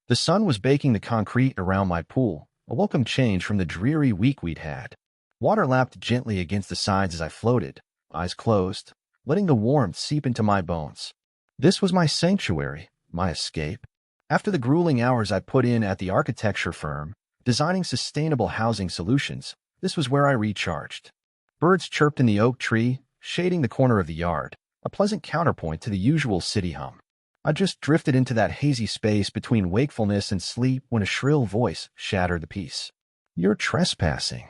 The sun was baking the concrete around my pool, a welcome change from the dreary week we'd had. Water lapped gently against the sides as I floated, eyes closed, letting the warmth seep into my bones. This was my sanctuary, my escape. After the grueling hours I put in at the architecture firm, designing sustainable housing solutions, this was where I recharged. Birds chirped in the oak tree, shading the corner of the yard, a pleasant counterpoint to the usual city hum. I just drifted into that hazy space between wakefulness and sleep when a shrill voice shattered the peace. "You're trespassing.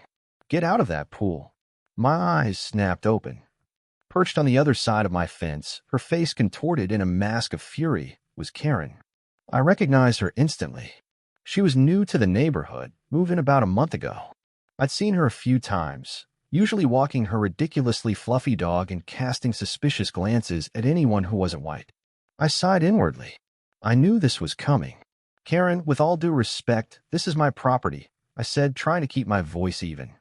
Get out of that pool." My eyes snapped open. Perched on the other side of my fence, her face contorted in a mask of fury, was Karen. I recognized her instantly. She was new to the neighborhood, moved in about a month ago. I'd seen her a few times, usually walking her ridiculously fluffy dog and casting suspicious glances at anyone who wasn't white. I sighed inwardly. I knew this was coming. "Karen, with all due respect, this is my property," I said, trying to keep my voice even.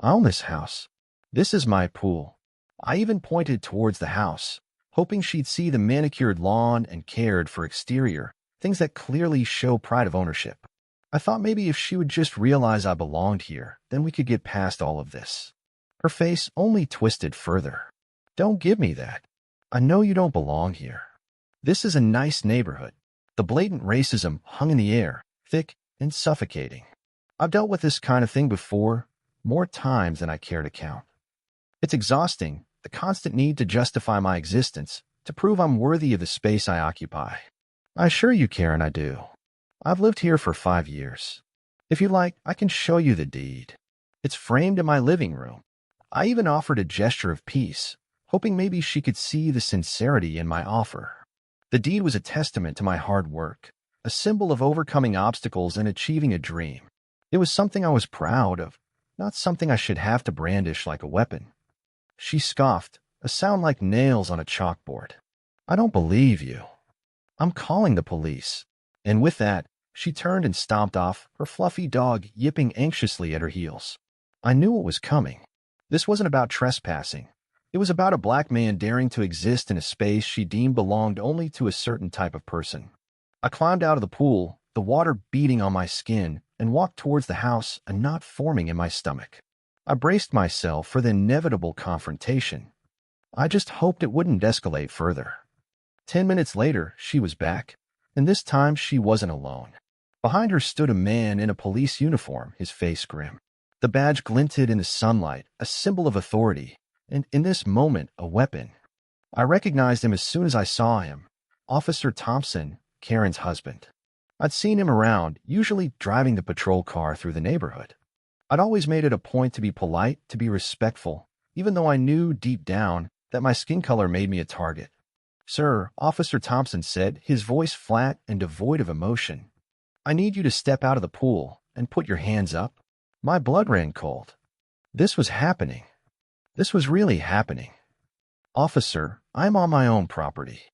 "I own this house. This is my pool." I even pointed towards the house, hoping she'd see the manicured lawn and cared for exterior, things that clearly show pride of ownership. I thought maybe if she would just realize I belonged here, then we could get past all of this. Her face only twisted further. "Don't give me that. I know you don't belong here. This is a nice neighborhood." The blatant racism hung in the air, thick and suffocating. I've dealt with this kind of thing before, more times than I care to count. It's exhausting, the constant need to justify my existence, to prove I'm worthy of the space I occupy. I assure you, Karen, I do. I've lived here for 5 years. If you like, I can show you the deed. It's framed in my living room. I even offered a gesture of peace, hoping maybe she could see the sincerity in my offer. The deed was a testament to my hard work, a symbol of overcoming obstacles and achieving a dream. It was something I was proud of, not something I should have to brandish like a weapon. She scoffed, a sound like nails on a chalkboard. "I don't believe you. I'm calling the police." And with that, she turned and stomped off, her fluffy dog yipping anxiously at her heels. I knew what was coming. This wasn't about trespassing. It was about a black man daring to exist in a space she deemed belonged only to a certain type of person. I climbed out of the pool, the water beating on my skin, and walked towards the house, a knot forming in my stomach. I braced myself for the inevitable confrontation. I just hoped it wouldn't escalate further. 10 minutes later, she was back, and this time she wasn't alone. Behind her stood a man in a police uniform, his face grim. The badge glinted in the sunlight, a symbol of authority, and in this moment, a weapon. I recognized him as soon as I saw him. Officer Thompson, Karen's husband. I'd seen him around, usually driving the patrol car through the neighborhood. I'd always made it a point to be polite, to be respectful, even though I knew deep down that my skin color made me a target. "Sir," Officer Thompson said, his voice flat and devoid of emotion, "I need you to step out of the pool and put your hands up." My blood ran cold. This was happening. This was really happening. "Officer, I'm on my own property.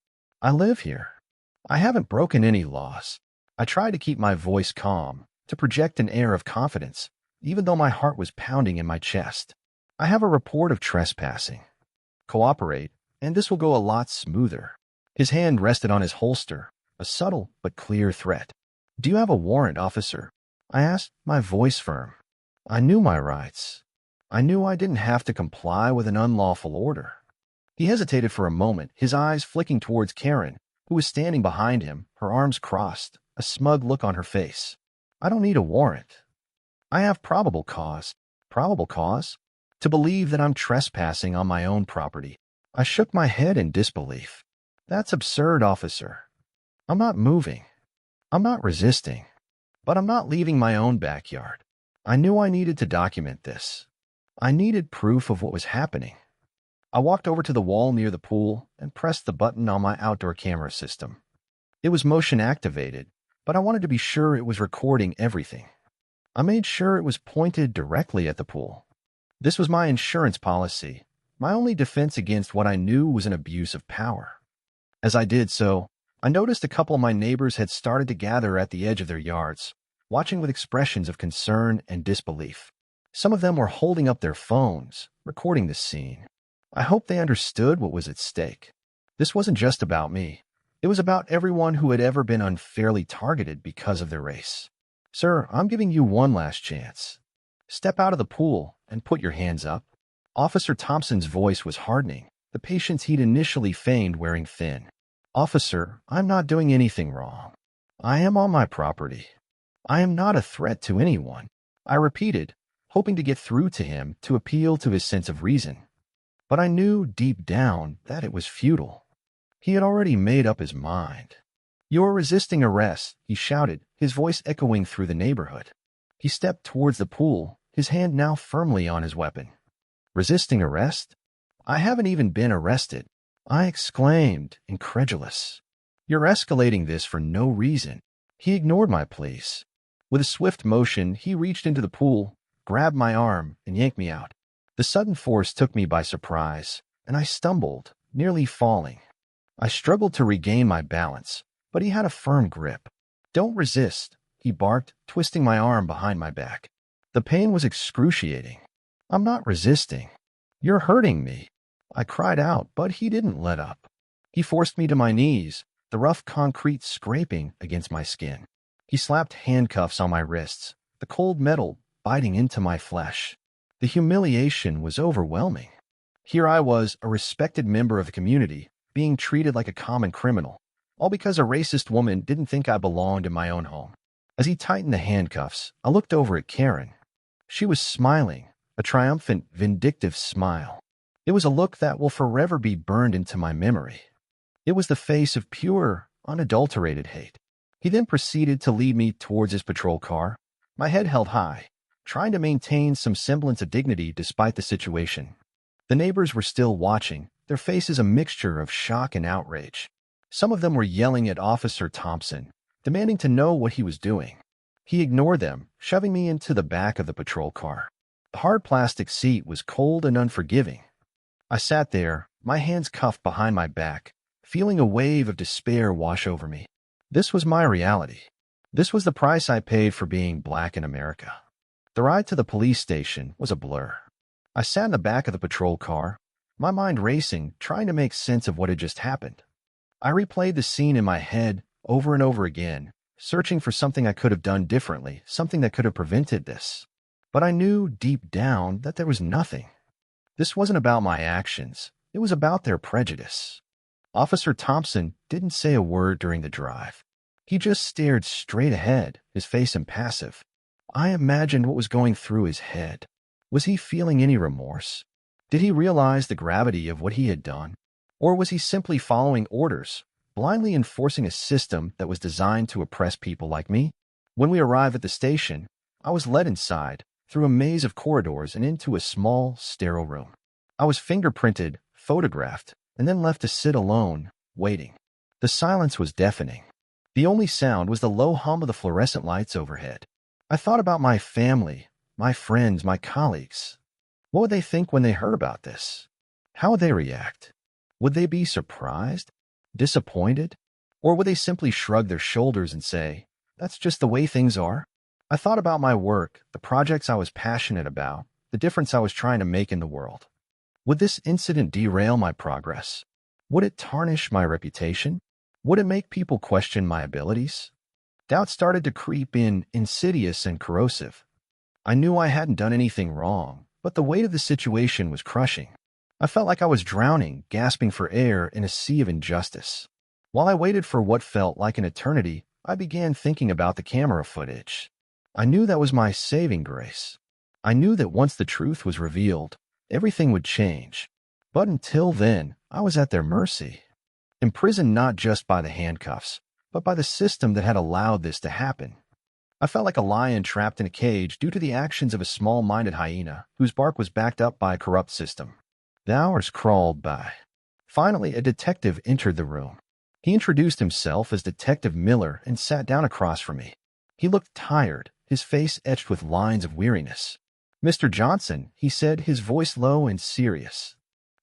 I live here. I haven't broken any laws." I tried to keep my voice calm, to project an air of confidence, even though my heart was pounding in my chest. "I have a report of trespassing. Cooperate, and this will go a lot smoother." His hand rested on his holster, a subtle but clear threat. "Do you have a warrant, officer?" I asked, my voice firm. I knew my rights. I knew I didn't have to comply with an unlawful order. He hesitated for a moment, his eyes flicking towards Karen, who was standing behind him, her arms crossed, a smug look on her face. "I don't need a warrant. I have probable cause." "Probable cause?" "To believe that I'm trespassing on my own property." I shook my head in disbelief. "That's absurd, officer. I'm not moving. I'm not resisting. But I'm not leaving my own backyard." I knew I needed to document this. I needed proof of what was happening. I walked over to the wall near the pool and pressed the button on my outdoor camera system. It was motion activated, but I wanted to be sure it was recording everything. I made sure it was pointed directly at the pool. This was my insurance policy, my only defense against what I knew was an abuse of power. As I did so, I noticed a couple of my neighbors had started to gather at the edge of their yards, watching with expressions of concern and disbelief. Some of them were holding up their phones, recording the scene. I hoped they understood what was at stake. This wasn't just about me. It was about everyone who had ever been unfairly targeted because of their race. Sir, I'm giving you one last chance. Step out of the pool and put your hands up. Officer Thompson's voice was hardening, the patience he'd initially feigned wearing thin. Officer, I'm not doing anything wrong. I am on my property. I am not a threat to anyone, I repeated, hoping to get through to him to appeal to his sense of reason. But I knew deep down that it was futile. He had already made up his mind. You're resisting arrest, he shouted, his voice echoing through the neighborhood. He stepped towards the pool, his hand now firmly on his weapon. Resisting arrest? I haven't even been arrested, I exclaimed, incredulous. You're escalating this for no reason. He ignored my pleas. With a swift motion, he reached into the pool, grabbed my arm, and yanked me out. The sudden force took me by surprise, and I stumbled, nearly falling. I struggled to regain my balance, but he had a firm grip. Don't resist, he barked, twisting my arm behind my back. The pain was excruciating. I'm not resisting. You're hurting me. I cried out, but he didn't let up. He forced me to my knees, the rough concrete scraping against my skin. He slapped handcuffs on my wrists, the cold metal biting into my flesh. The humiliation was overwhelming. Here I was, a respected member of the community, being treated like a common criminal, all because a racist woman didn't think I belonged in my own home. As he tightened the handcuffs, I looked over at Karen. She was smiling, a triumphant, vindictive smile. It was a look that will forever be burned into my memory. It was the face of pure, unadulterated hate. He then proceeded to lead me towards his patrol car, my head held high, trying to maintain some semblance of dignity despite the situation. The neighbors were still watching, their faces a mixture of shock and outrage. Some of them were yelling at Officer Thompson, demanding to know what he was doing. He ignored them, shoving me into the back of the patrol car. The hard plastic seat was cold and unforgiving. I sat there, my hands cuffed behind my back, feeling a wave of despair wash over me. This was my reality. This was the price I paid for being black in America. The ride to the police station was a blur. I sat in the back of the patrol car, my mind racing, trying to make sense of what had just happened. I replayed the scene in my head over and over again, searching for something I could have done differently, something that could have prevented this. But I knew deep down that there was nothing. This wasn't about my actions. It was about their prejudice. Officer Thompson didn't say a word during the drive. He just stared straight ahead, his face impassive. I imagined what was going through his head. Was he feeling any remorse? Did he realize the gravity of what he had done? Or was he simply following orders, blindly enforcing a system that was designed to oppress people like me? When we arrived at the station, I was led inside, through a maze of corridors and into a small, sterile room. I was fingerprinted, photographed, and then left to sit alone, waiting. The silence was deafening. The only sound was the low hum of the fluorescent lights overhead. I thought about my family, my friends, my colleagues. What would they think when they heard about this? How would they react? Would they be surprised? Disappointed? Or would they simply shrug their shoulders and say, "That's just the way things are"? I thought about my work, the projects I was passionate about, the difference I was trying to make in the world. Would this incident derail my progress? Would it tarnish my reputation? Would it make people question my abilities? Doubt started to creep in, insidious and corrosive. I knew I hadn't done anything wrong, but the weight of the situation was crushing. I felt like I was drowning, gasping for air in a sea of injustice. While I waited for what felt like an eternity, I began thinking about the camera footage. I knew that was my saving grace. I knew that once the truth was revealed, everything would change. But until then, I was at their mercy. Imprisoned not just by the handcuffs, but by the system that had allowed this to happen. I felt like a lion trapped in a cage due to the actions of a small-minded hyena whose bark was backed up by a corrupt system. The hours crawled by. Finally, a detective entered the room. He introduced himself as Detective Miller and sat down across from me. He looked tired, his face etched with lines of weariness. "Mr. Johnson," he said, his voice low and serious.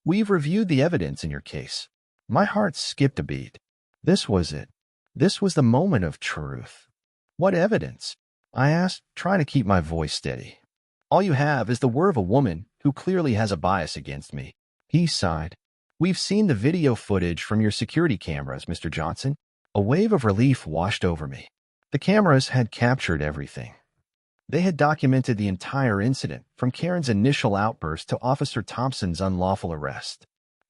"We've reviewed the evidence in your case." My heart skipped a beat. This was it. This was the moment of truth. "What evidence?" I asked, trying to keep my voice steady. "All you have is the word of a woman who clearly has a bias against me." He sighed. We've seen the video footage from your security cameras, Mr. Johnson. A wave of relief washed over me. The cameras had captured everything. They had documented the entire incident, from Karen's initial outburst to Officer Thompson's unlawful arrest.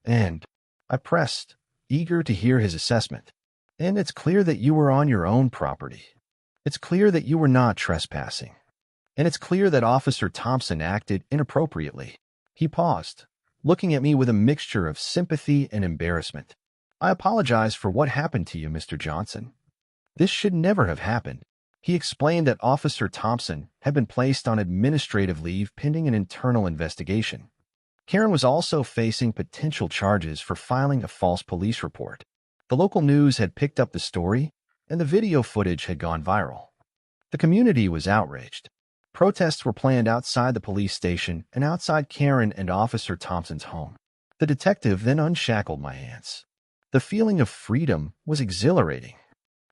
And I pressed, eager to hear his assessment. And it's clear that you were on your own property. It's clear that you were not trespassing. And it's clear that Officer Thompson acted inappropriately. He paused, looking at me with a mixture of sympathy and embarrassment. I apologize for what happened to you, Mr. Johnson. This should never have happened. He explained that Officer Thompson had been placed on administrative leave pending an internal investigation. Karen was also facing potential charges for filing a false police report. The local news had picked up the story, and the video footage had gone viral. The community was outraged. Protests were planned outside the police station and outside Karen and Officer Thompson's home. The detective then unshackled my hands. The feeling of freedom was exhilarating.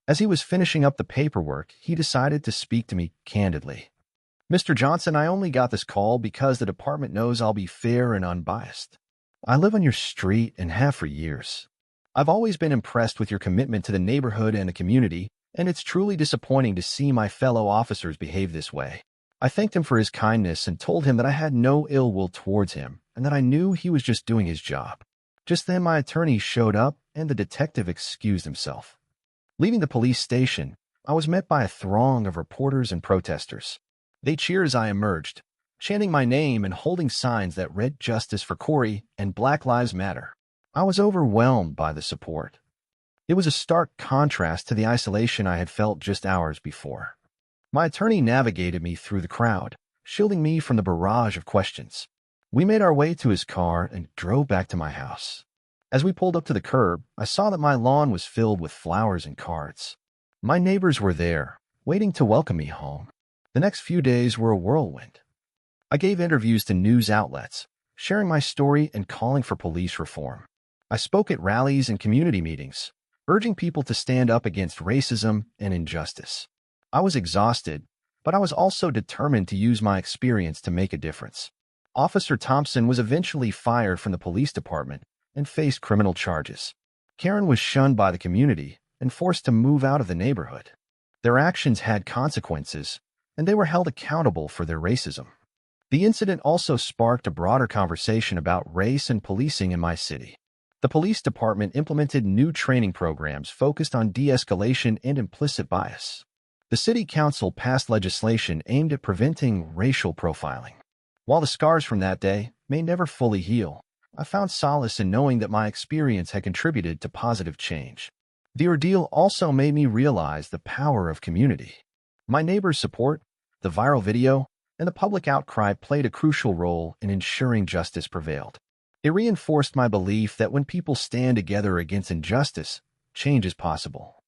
As he was finishing up the paperwork, he decided to speak to me candidly. Mr. Johnson, I only got this call because the department knows I'll be fair and unbiased. I live on your street and have for years. I've always been impressed with your commitment to the neighborhood and the community, and it's truly disappointing to see my fellow officers behave this way. I thanked him for his kindness and told him that I had no ill will towards him and that I knew he was just doing his job. Just then my attorney showed up and the detective excused himself. Leaving the police station, I was met by a throng of reporters and protesters. They cheered as I emerged, chanting my name and holding signs that read "Justice for Corey" and "Black Lives Matter." I was overwhelmed by the support. It was a stark contrast to the isolation I had felt just hours before. My attorney navigated me through the crowd, shielding me from the barrage of questions. We made our way to his car and drove back to my house. As we pulled up to the curb, I saw that my lawn was filled with flowers and cards. My neighbors were there, waiting to welcome me home. The next few days were a whirlwind. I gave interviews to news outlets, sharing my story and calling for police reform. I spoke at rallies and community meetings, urging people to stand up against racism and injustice. I was exhausted, but I was also determined to use my experience to make a difference. Officer Thompson was eventually fired from the police department and faced criminal charges. Karen was shunned by the community and forced to move out of the neighborhood. Their actions had consequences, and they were held accountable for their racism. The incident also sparked a broader conversation about race and policing in my city. The police department implemented new training programs focused on de-escalation and implicit bias. The city council passed legislation aimed at preventing racial profiling. While the scars from that day may never fully heal, I found solace in knowing that my experience had contributed to positive change. The ordeal also made me realize the power of community. My neighbors' support, the viral video, and the public outcry played a crucial role in ensuring justice prevailed. It reinforced my belief that when people stand together against injustice, change is possible.